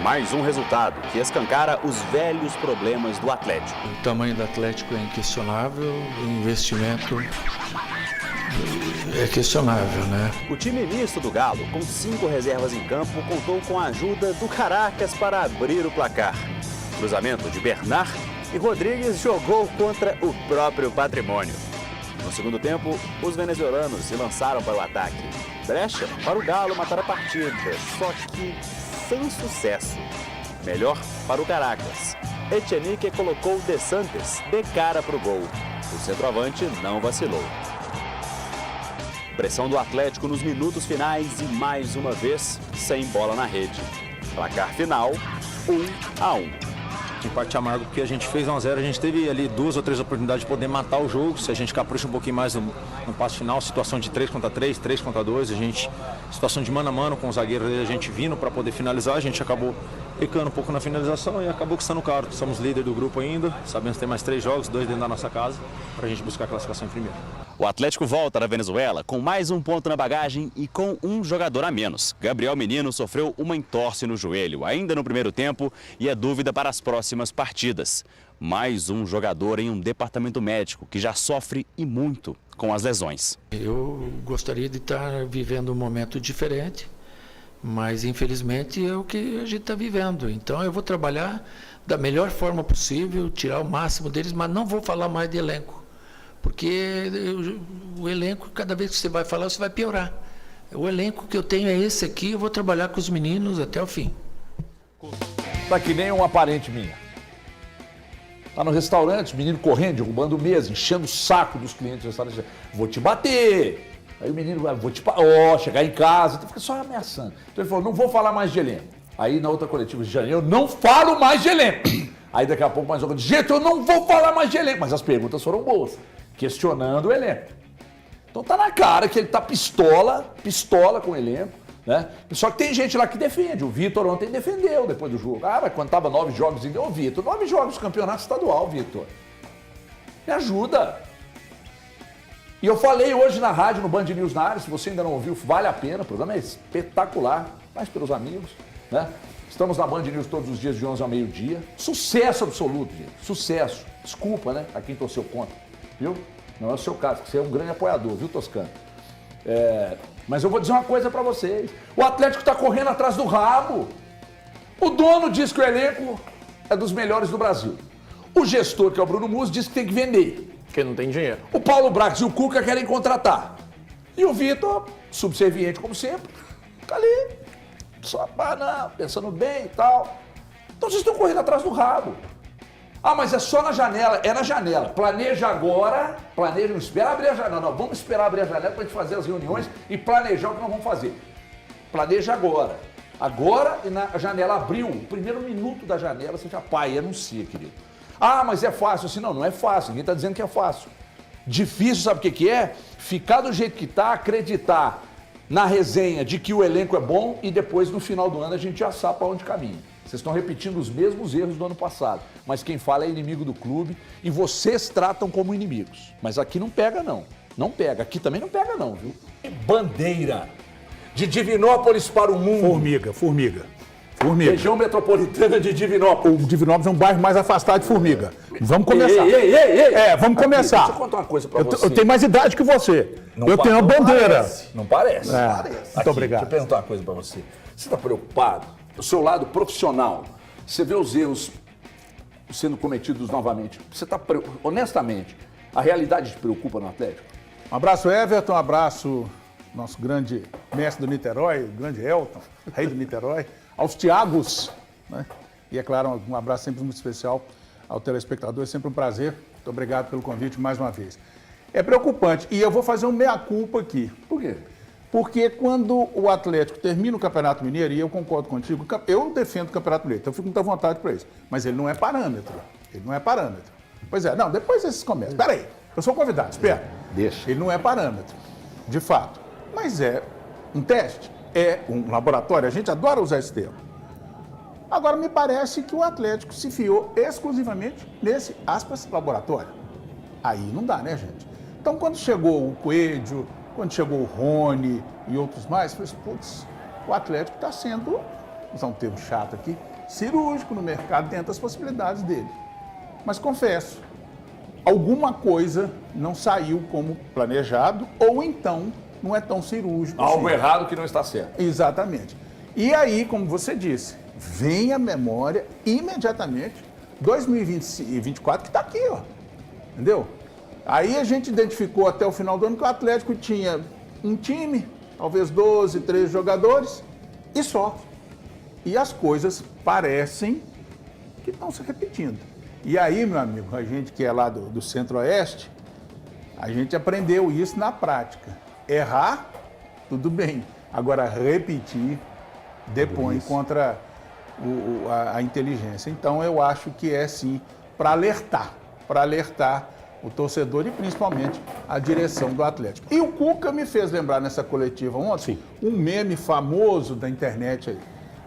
Mais um resultado que escancara os velhos problemas do Atlético. O tamanho do Atlético é inquestionável, o investimento é questionável, né? O time misto do Galo, com 5 reservas em campo, contou com a ajuda do Caracas para abrir o placar. Cruzamento de Bernard e Rodrigues jogou contra o próprio Patrimônio. No segundo tempo, os venezuelanos se lançaram para o ataque. Brecha para o Galo matar a partida, só que sem sucesso. Melhor para o Caracas. Echenique colocou De Santos de cara para o gol. O centroavante não vacilou. Pressão do Atlético nos minutos finais e mais uma vez sem bola na rede. Placar final, 1-1. Em parte amargo porque a gente fez 1-0, a gente teve ali 2 ou 3 oportunidades de poder matar o jogo. Se a gente capricha um pouquinho mais no passo final, situação de 3 contra 3, 3 contra 2, situação de mano a mano com o zagueiro, a gente vindo para poder finalizar, a gente acabou pecando um pouco na finalização e acabou custando caro. Somos líder do grupo ainda, sabemos que tem mais 3 jogos, 2 dentro da nossa casa, para a gente buscar a classificação em primeiro. O Atlético volta da Venezuela com mais um ponto na bagagem e com um jogador a menos. Gabriel Menino sofreu uma entorse no joelho ainda no primeiro tempo e é dúvida para as próximas partidas. Mais um jogador em um departamento médico que já sofre e muito com as lesões. Eu gostaria de estar vivendo um momento diferente, mas infelizmente é o que a gente está vivendo. Então eu vou trabalhar da melhor forma possível, tirar o máximo deles, mas não vou falar mais de elenco. Porque o elenco, cada vez que você vai falar, você vai piorar. O elenco que eu tenho é esse aqui, eu vou trabalhar com os meninos até o fim. Tá que nem uma parente minha. Tá no restaurante, menino correndo, derrubando mesa, enchendo o saco dos clientes do restaurante. Vou te bater. Aí o menino vai, vou te chegar em casa, fica só ameaçando. Então ele falou, não vou falar mais de elenco. Aí na outra coletiva de janeiro, eu não falo mais de elenco. Aí daqui a pouco mais um, de jeito, eu não vou falar mais de elenco. Mas as perguntas foram boas, questionando o elenco. Então tá na cara que ele tá pistola com o elenco, né? Só que tem gente lá que defende. O Vitor ontem defendeu depois do jogo. Ah, mas quando tava 9 jogos, ô Vitor, 9 jogos campeonato estadual, Vitor. Me ajuda. E eu falei hoje na rádio, no Band News na área, se você ainda não ouviu, vale a pena, o programa é espetacular, mais pelos amigos, né? Estamos na Band News todos os dias de 11 ao meio-dia. Sucesso absoluto, gente. Sucesso. Desculpa, né, a quem torceu contra, viu? Não é o seu caso, você é um grande apoiador, viu, Toscano? Mas eu vou dizer uma coisa pra vocês. O Atlético tá correndo atrás do rabo. O dono diz que o elenco é dos melhores do Brasil. O gestor, que é o Bruno Musso, diz que tem que vender. Porque não tem dinheiro. O Paulo Brax e o Cuca querem contratar. E o Vitor, subserviente como sempre, tá ali, só não, pensando bem e tal. Então vocês estão correndo atrás do rabo. Ah, mas é só na janela. É na janela. Planeja agora, não espera abrir a janela. Não, vamos esperar abrir a janela para a gente fazer as reuniões e planejar o que nós vamos fazer. Planeja agora. Agora, e na janela abriu, o primeiro minuto da janela, você já pai, anuncia, querido. Ah, mas é fácil. Assim, não é fácil. Ninguém está dizendo que é fácil. Difícil, sabe o que é? Ficar do jeito que está, acreditar na resenha de que o elenco é bom e depois, no final do ano, a gente já sabe para onde caminha. Vocês estão repetindo os mesmos erros do ano passado. Mas quem fala é inimigo do clube e vocês tratam como inimigos. Mas aqui não pega, não. Não pega. Aqui também não pega, não, viu? Bandeira de Divinópolis para o mundo. Formiga. Região metropolitana de Divinópolis. O Divinópolis é um bairro mais afastado de Formiga. Vamos começar. Vamos começar. Deixa eu contar uma coisa pra você. Eu tenho mais idade que você. Não eu tenho uma bandeira. Não parece. Muito obrigado. Deixa eu perguntar uma coisa pra você. Você está preocupado? O seu lado profissional, você vê os erros sendo cometidos novamente. Você está, honestamente, a realidade te preocupa no Atlético? Um abraço, Everton. Um abraço, nosso grande mestre do Niterói, o grande Elton, rei do Niterói. Aos Thiagos, né? E é claro, um abraço sempre muito especial ao telespectador. É sempre um prazer. Muito obrigado pelo convite mais uma vez. É preocupante. E eu vou fazer um meia-culpa aqui. Por quê? Porque quando o Atlético termina o Campeonato Mineiro, e eu concordo contigo, eu defendo o Campeonato Mineiro, então eu fico com muita vontade para isso. Mas ele não é parâmetro. Pois é, não, depois esses começam. Espera aí, eu sou convidado, espera. Deixa. Ele não é parâmetro, de fato. Mas é um teste, é um laboratório, a gente adora usar esse termo. Agora, me parece que o Atlético se fiou exclusivamente nesse, aspas, laboratório. Aí não dá, né, gente? Então, quando chegou o Coelho, quando chegou o Rony e outros mais, eu falei assim, putz, o Atlético está sendo, vou usar um termo chato aqui, cirúrgico no mercado dentro das possibilidades dele. Mas confesso, alguma coisa não saiu como planejado ou então não é tão cirúrgico. Algo assim. errado que não está certo. Exatamente. E aí, como você disse, vem a memória imediatamente 2024 que está aqui, ó. Entendeu? Aí a gente identificou até o final do ano que o Atlético tinha um time, talvez 12, 13 jogadores e só. E as coisas parecem que estão se repetindo. E aí, meu amigo, a gente que é lá do Centro-Oeste, a gente aprendeu isso na prática. Errar, tudo bem. Agora, repetir, depõe contra a inteligência. Então, eu acho que é, sim, para alertar o torcedor e, principalmente, a direção do Atlético. E o Cuca me fez lembrar nessa coletiva ontem, um meme famoso da internet aí.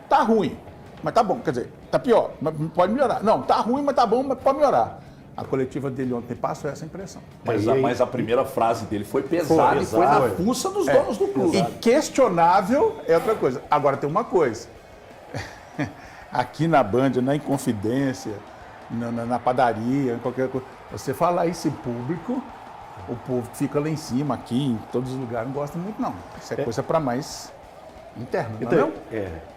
Tá ruim, mas tá bom. Quer dizer, tá pior, mas pode melhorar. Não, tá ruim, mas tá bom, mas pode melhorar. A coletiva dele ontem passou essa impressão. Mas a primeira frase dele foi pesada e foi na fuça dos donos do clube. E questionável é outra coisa. Agora tem uma coisa. Aqui na Band, na Inconfidência, na padaria, em qualquer coisa, você falar isso em público, o povo que fica lá em cima, aqui, em todos os lugares, não gosta muito, não. Isso é coisa para mais interna, então,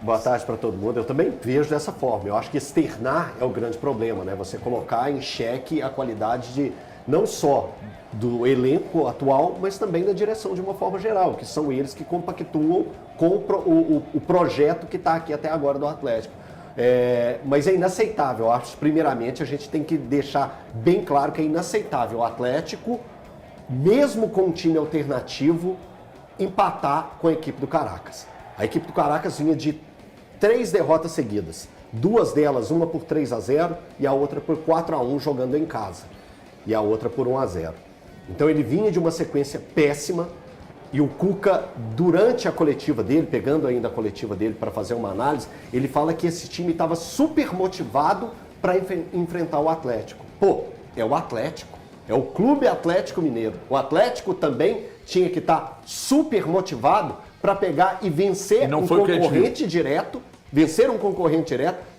boa tarde para todo mundo. Eu também vejo dessa forma. Eu acho que externar é o grande problema, né? Você colocar em xeque a qualidade de não só do elenco atual, mas também da direção de uma forma geral, que são eles que compactuam com o projeto que está aqui até agora do Atlético. Mas é inaceitável. Eu acho, primeiramente, a gente tem que deixar bem claro que é inaceitável o Atlético, mesmo com um time alternativo, empatar com a equipe do Caracas. A equipe do Caracas vinha de 3 derrotas seguidas. 2 delas, uma por 3-0 e a outra por 4-1 jogando em casa. E a outra por 1-0. Então ele vinha de uma sequência péssima e o Cuca, durante a coletiva dele, pegando ainda a coletiva dele para fazer uma análise, ele fala que esse time estava super motivado para enfrentar o Atlético. Pô, é o Atlético. É o Clube Atlético Mineiro. O Atlético também tinha que estar super motivado para pegar e vencer um concorrente direto,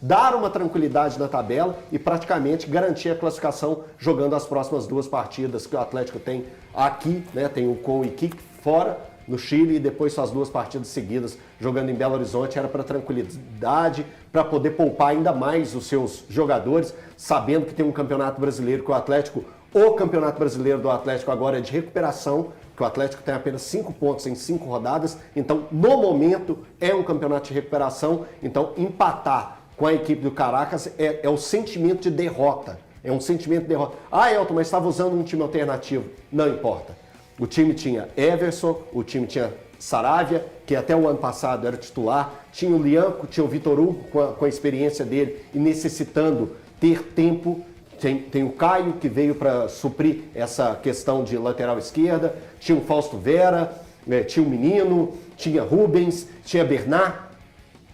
dar uma tranquilidade na tabela e praticamente garantir a classificação jogando as próximas 2 partidas que o Atlético tem aqui, né? Tem o Com e Iquique fora no Chile e depois suas 2 partidas seguidas jogando em Belo Horizonte. Era para tranquilidade, para poder poupar ainda mais os seus jogadores, sabendo que tem um campeonato brasileiro que o campeonato brasileiro do Atlético agora é de recuperação, que o Atlético tem apenas 5 pontos em 5 rodadas, então no momento é um campeonato de recuperação, então empatar com a equipe do Caracas é o sentimento de derrota, é um sentimento de derrota. Ah, Elton, mas estava usando um time alternativo, não importa. O time tinha Everson, o time tinha Saravia, que até o ano passado era titular, tinha o Lianco, tinha o Vitor Hugo com a experiência dele e necessitando ter tempo. Tem o Caio, que veio para suprir essa questão de lateral esquerda, tinha o Fausto Vera, tinha o Menino, tinha Rubens, tinha Bernard,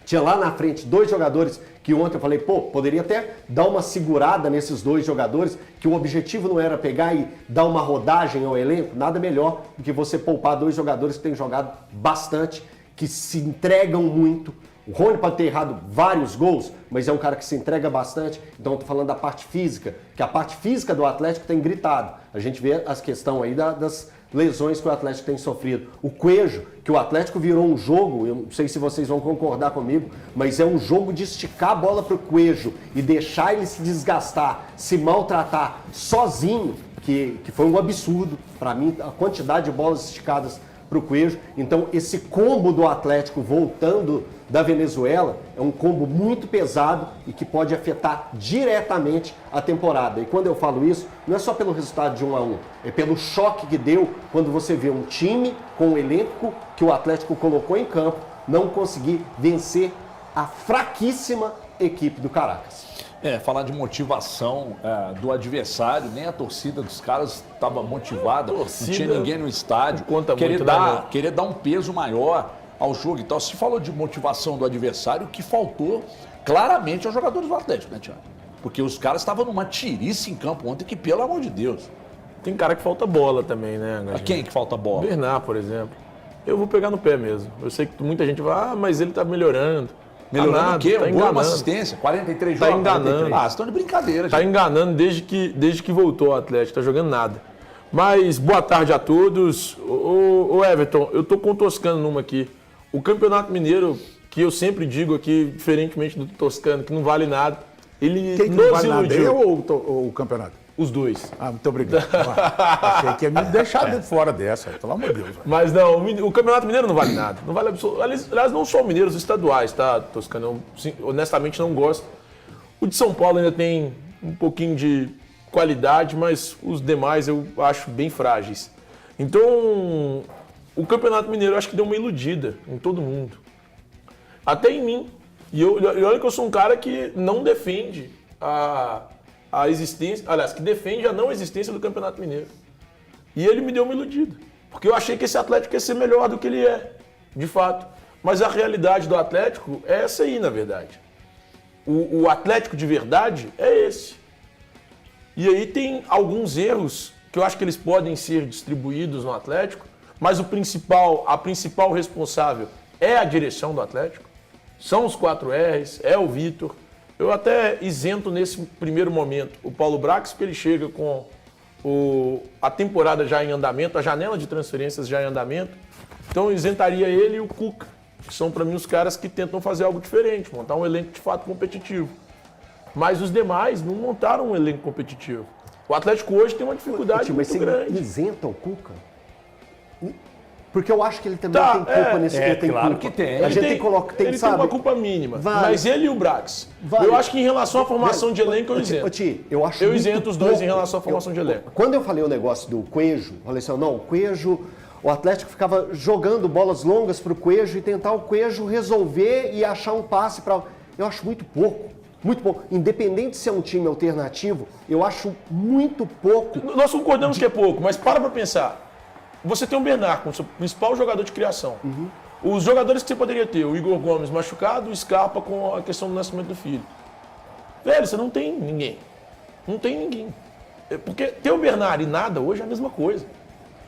tinha lá na frente 2 jogadores que ontem eu falei, poderia até dar uma segurada nesses 2 jogadores, que o objetivo não era pegar e dar uma rodagem ao elenco, nada melhor do que você poupar 2 jogadores que têm jogado bastante, que se entregam muito. O Rony pode ter errado vários gols, mas é um cara que se entrega bastante. Então eu tô falando da parte física, que a parte física do Atlético tem gritado. A gente vê as questões aí das lesões que o Atlético tem sofrido. O Coelho, que o Atlético virou um jogo, eu não sei se vocês vão concordar comigo, mas é um jogo de esticar a bola pro Coelho e deixar ele se desgastar, se maltratar sozinho, que foi um absurdo para mim, a quantidade de bolas esticadas para o Coelho. Então esse combo do Atlético voltando da Venezuela é um combo muito pesado e que pode afetar diretamente a temporada. E quando eu falo isso, não é só pelo resultado de 1-1, é pelo choque que deu quando você vê um time com o elenco que o Atlético colocou em campo não conseguir vencer a fraquíssima equipe do Caracas. Falar de motivação do adversário, nem a torcida dos caras estava motivada, não tinha ninguém no estádio, querer dar um peso maior ao jogo. Então, se falou de motivação do adversário, o que faltou claramente aos jogadores do Atlético, né, Thiago? Porque os caras estavam numa tirice em campo ontem que, pelo amor de Deus. Tem cara que falta bola também, né? A quem que falta bola? Bernard, por exemplo. Eu vou pegar no pé mesmo. Eu sei que muita gente vai, mas ele tá melhorando. Melhorando nada, o quê? tá Um gol e enganando. uma assistência. 43 Tá jogos. enganando. Ah, vocês estão de brincadeira, Tá gente. enganando desde que voltou o Atlético, tá jogando nada. Mas boa tarde a todos. Ô Everton, eu tô com o Toscano numa aqui. O Campeonato Mineiro, que eu sempre digo aqui, diferentemente do Toscano, que não vale nada, ele Quem que não nos vale nada? iludiu. Eu ou o campeonato? Os dois. Ah, muito obrigado. Achei que ia me deixar de fora dessa, pelo amor de Deus. Velho. Mas não, o Campeonato Mineiro não vale nada. Não vale absolutamente. Aliás, não só o Mineiro, os estaduais, tá, Toscano? Eu honestamente não gosto. O de São Paulo ainda tem um pouquinho de qualidade, mas os demais eu acho bem frágeis. Então, o Campeonato Mineiro eu acho que deu uma iludida em todo mundo. Até em mim. E olha que eu sou um cara que não defende a existência, aliás, que defende a não existência do Campeonato Mineiro. E ele me deu uma iludida. Porque eu achei que esse Atlético ia ser melhor do que ele é, de fato. Mas a realidade do Atlético é essa aí, na verdade. O Atlético de verdade é esse. E aí tem alguns erros que eu acho que eles podem ser distribuídos no Atlético, mas a principal responsável é a direção do Atlético. São os 4 R's, é o Vitor. Eu até isento nesse primeiro momento o Paulo Brax, porque ele chega com a temporada já em andamento, a janela de transferências já em andamento. Então eu isentaria ele e o Cuca, que são para mim os caras que tentam fazer algo diferente, montar um elenco de fato competitivo. Mas os demais não montaram um elenco competitivo. O Atlético hoje tem uma dificuldade Mas muito você grande. isenta o Cuca? Porque eu acho que ele também Tá, tem culpa nesse é, ele tem claro culpa. que tem. A gente Ele tem que colocar, tem, ele sabe? tem uma culpa mínima. Vale. Mas ele e o Brax. Vale. Eu acho que em relação à formação de elenco, eu isento. Ô, Ti, eu acho Eu muito isento os dois pouco. em relação à formação de elenco. Quando eu falei o negócio do Coelho, eu falei assim, não, o Coelho, o Atlético ficava jogando bolas longas pro Coelho e tentar o Coelho resolver e achar um passe para. Eu acho muito pouco. Muito pouco. Independente de ser um time alternativo, eu acho muito pouco. Nós concordamos que é pouco, mas para pensar. Você tem o Bernard como seu principal jogador de criação. Os jogadores que você poderia ter, o Igor Gomes machucado, o Scarpa com a questão do nascimento do filho. Velho, você não tem ninguém. Não tem ninguém. Porque ter o Bernard e nada hoje é a mesma coisa.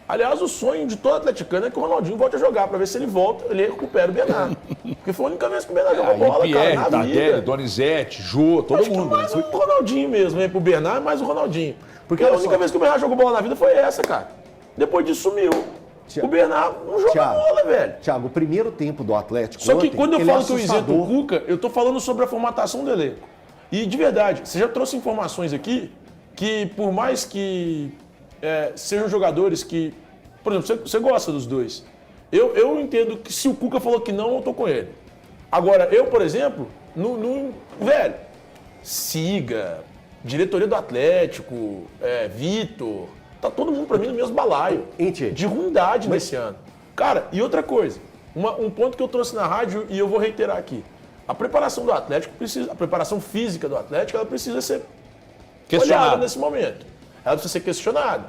Aliás, o sonho de todo atleticano é que o Ronaldinho volte a jogar, para ver se ele volta, ele recupera o Bernard. Porque foi a única vez que o Bernard jogou bola, Pierre, cara, na Tardelli, vida. Donizete, Jô, todo Acho que mundo. mais o Ronaldinho mesmo, hein? Pro Bernard, mais o Ronaldinho. Porque a única vez que o Bernard jogou bola na vida foi essa, cara. Depois disso sumiu. O Bernard não joga bola, velho. Thiago, o primeiro tempo do Atlético Só que ontem, quando eu ele falo é que eu isento o assustador. Cuca, eu tô falando sobre a formatação do elenco. E de verdade, você já trouxe informações aqui que por mais que sejam jogadores que... Por exemplo, você gosta dos dois. Eu entendo que se o Cuca falou que não, eu tô com ele. Agora, eu, por exemplo, velho, Siga, diretoria do Atlético, Vitor, tá todo mundo pra mim no mesmo balaio. De ruindade nesse ano. Cara, e outra coisa, um ponto que eu trouxe na rádio e eu vou reiterar aqui. A preparação do Atlético a preparação física do Atlético, ela precisa ser olhada nesse momento. Ela precisa ser questionada.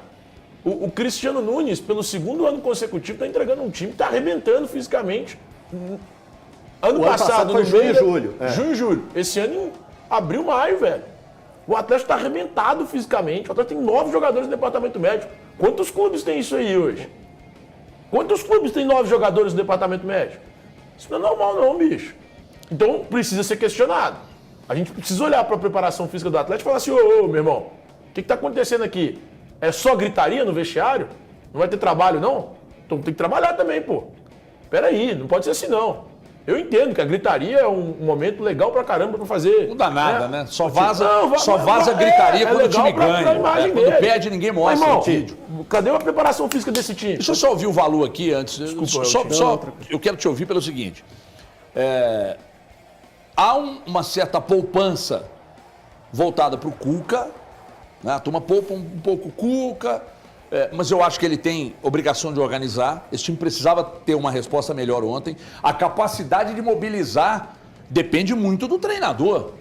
O Cristiano Nunes, pelo segundo ano consecutivo, está entregando um time que está arrebentando fisicamente. Ano passado, foi no junho meio e julho. Junho e julho. Esse ano em abril, maio, velho. O Atlético está arrebentado fisicamente. O Atlético tem 9 jogadores no departamento médico. Quantos clubes tem isso aí hoje? Quantos clubes tem 9 jogadores no departamento médico? Isso não é normal não, bicho. Então precisa ser questionado. A gente precisa olhar para a preparação física do Atlético e falar assim, ô meu irmão, o que está acontecendo aqui? É só gritaria no vestiário? Não vai ter trabalho, não? Então tem que trabalhar também, pô. Peraí, não pode ser assim, não. Eu entendo que a gritaria é um momento legal pra caramba pra fazer. Não dá nada, né? Só vaza, Não, gritaria quando o legal time pra ganha. imagem Quando dele. perde, ninguém mostra. Mas, irmão, o vídeo. cadê a preparação física desse time? Deixa eu só ouvir o Valu aqui antes. Desculpa, eu quero te ouvir pelo seguinte. Há uma certa poupança voltada para o Cuca, né? A turma poupa um pouco o Cuca, mas eu acho que ele tem obrigação de organizar. Esse time precisava ter uma resposta melhor ontem. A capacidade de mobilizar depende muito do treinador.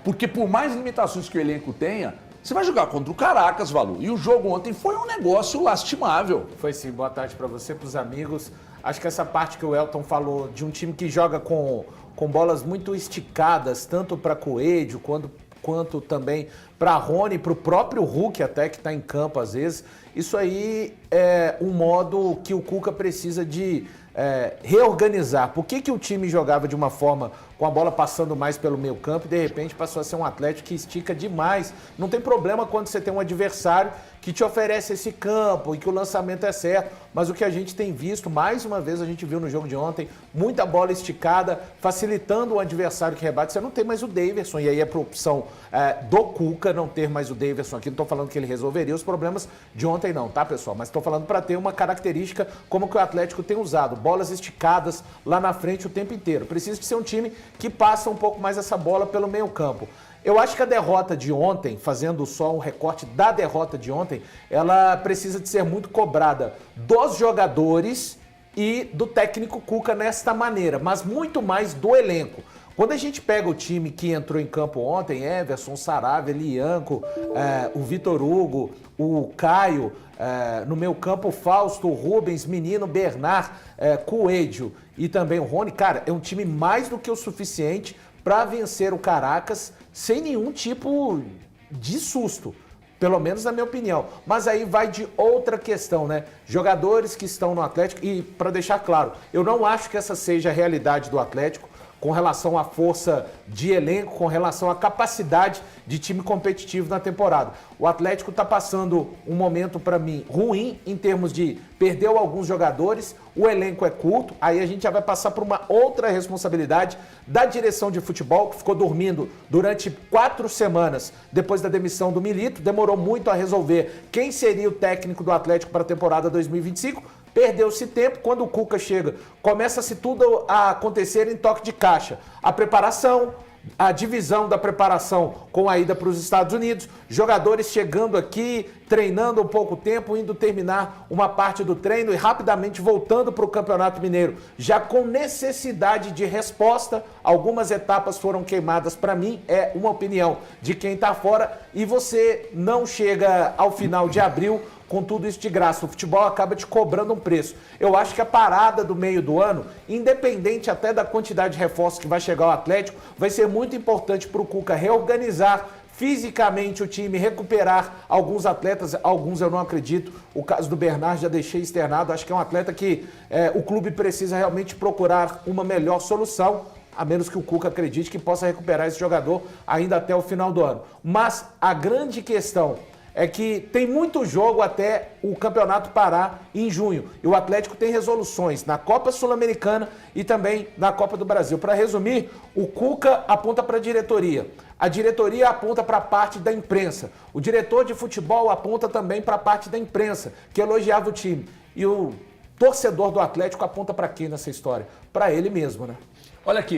Porque por mais limitações que o elenco tenha, você vai jogar contra o Caracas, Valu. E o jogo ontem foi um negócio lastimável. Foi sim, boa tarde para você, para os amigos. Acho que essa parte que o Elton falou de um time que joga com bolas muito esticadas, tanto para Coelho quanto também para Rony, para o próprio Hulk até, que está em campo às vezes. Isso aí é um modo que o Cuca precisa de reorganizar. Por que o time jogava de uma forma com a bola passando mais pelo meio campo e de repente passou a ser um Atlético que estica demais? Não tem problema quando você tem um adversário que te oferece esse campo e que o lançamento é certo, mas o que a gente tem visto, mais uma vez a gente viu no jogo de ontem, muita bola esticada, facilitando o adversário que rebate. Você não tem mais o Daverson, e aí é por opção do Cuca não ter mais o Daverson aqui. Não estou falando que ele resolveria os problemas de ontem não, tá, pessoal? Mas estou falando para ter uma característica como que o Atlético tem usado, bolas esticadas lá na frente o tempo inteiro. Precisa de ser um time que passa um pouco mais essa bola pelo meio campo. Eu acho que a derrota de ontem, fazendo só um recorte da derrota de ontem, ela precisa de ser muito cobrada dos jogadores e do técnico Cuca nesta maneira, mas muito mais do elenco. Quando a gente pega o time que entrou em campo ontem, Everson, Saravia, Lianco, o Vitor Hugo, o Caio, no meu campo, Fausto, Rubens, Menino, Bernard, Coelho e também o Rony, cara, é um time mais do que o suficiente para vencer o Caracas sem nenhum tipo de susto. Pelo menos na minha opinião. Mas aí vai de outra questão, né? Jogadores que estão no Atlético, e para deixar claro, eu não acho que essa seja a realidade do Atlético com relação à força de elenco, com relação à capacidade de time competitivo na temporada. O Atlético está passando um momento, para mim, ruim em termos de perdeu alguns jogadores, o elenco é curto, aí a gente já vai passar por uma outra responsabilidade da direção de futebol, que ficou dormindo durante 4 semanas depois da demissão do Milito, demorou muito a resolver quem seria o técnico do Atlético para a temporada 2025, perdeu-se tempo. Quando o Cuca chega, começa-se tudo a acontecer em toque de caixa. A preparação, a divisão da preparação com a ida para os Estados Unidos, jogadores chegando aqui, treinando um pouco tempo, indo terminar uma parte do treino e rapidamente voltando para o Campeonato Mineiro, já com necessidade de resposta. Algumas etapas foram queimadas, para mim, é uma opinião de quem está fora, e você não chega ao final de abril com tudo isso de graça. O futebol acaba te cobrando um preço. Eu acho que a parada do meio do ano, independente até da quantidade de reforços que vai chegar ao Atlético, vai ser muito importante para o Cuca reorganizar fisicamente o time, recuperar alguns atletas, alguns eu não acredito. O caso do Bernard já deixei externado, acho que é um atleta que o clube precisa realmente procurar uma melhor solução, a menos que o Cuca acredite que possa recuperar esse jogador ainda até o final do ano. Mas a grande questão é que tem muito jogo até o campeonato parar em junho. E o Atlético tem resoluções na Copa Sul-Americana e também na Copa do Brasil. Para resumir, o Cuca aponta para a diretoria. A diretoria aponta para a parte da imprensa. O diretor de futebol aponta também para a parte da imprensa, que elogiava o time. E o torcedor do Atlético aponta para quem nessa história? Para ele mesmo, né? Olha aqui,